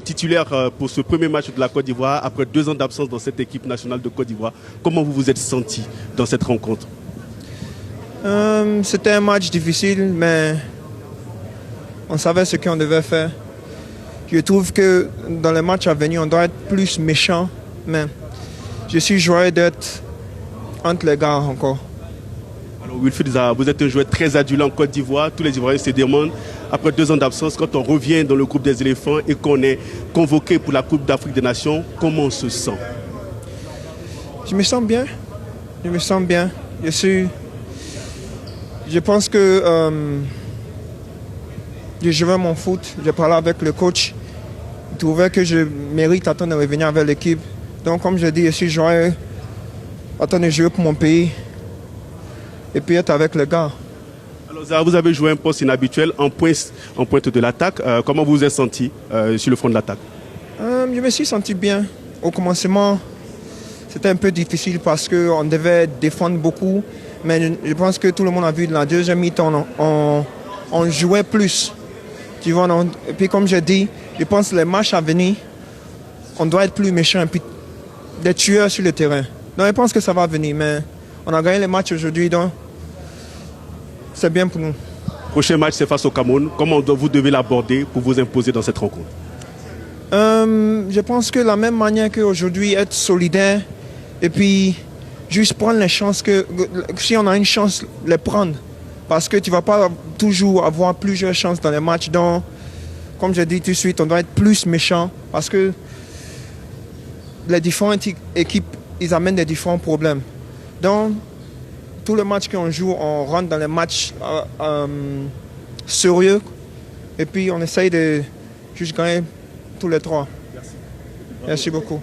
Titulaire pour ce premier match de la Côte d'Ivoire, après 2 ans d'absence dans cette équipe nationale de Côte d'Ivoire, comment vous vous êtes senti dans cette rencontre? C'était un match difficile, mais on savait ce qu'on devait faire. Je trouve que dans les matchs à venir, on doit être plus méchant, mais je suis joyeux d'être entre les gars encore. Alors Wilfried Zaha, vous êtes un joueur très adulé en Côte d'Ivoire. Tous les Ivoiriens se demandent, après 2 ans d'absence, quand on revient dans le groupe des éléphants et qu'on est convoqué pour la Coupe d'Afrique des Nations, comment on se sent? Je me sens bien. Je me sens bien. Je pense que je jouais mon foot. J'ai parlé avec le coach. Il trouvait que je mérite de revenir avec l'équipe. Donc, comme je dis, je suis joyeux de jouer pour mon pays et puis être avec les gars. Alors Zaha, vous avez joué un poste inhabituel en pointe de l'attaque. Comment vous vous êtes senti sur le front de l'attaque? Je me suis senti bien. Au commencement, c'était un peu difficile parce qu'on devait défendre beaucoup. Mais je pense que tout le monde a vu dans la deuxième mi-temps, on jouait plus. Tu vois, et puis comme je dis, je pense que les matchs à venir, on doit être plus méchant et puis des tueurs sur le terrain. Donc je pense que ça va venir, mais on a gagné le match aujourd'hui, donc c'est bien pour nous. Prochain match, c'est face au Cameroun. Comment vous devez l'aborder pour vous imposer dans cette rencontre? Je pense que la même manière qu'aujourd'hui, être solidaire et puis juste prendre les chances si on a une chance, les prendre. Parce que tu ne vas pas toujours avoir plusieurs chances dans les matchs. Donc, comme je dis tout de suite, on doit être plus méchant parce que les différentes équipes, ils amènent des différents problèmes. Donc, tous les matchs qu'on joue, on rentre dans les matchs sérieux et puis on essaye de juste gagner tous les 3. Merci. Merci beaucoup.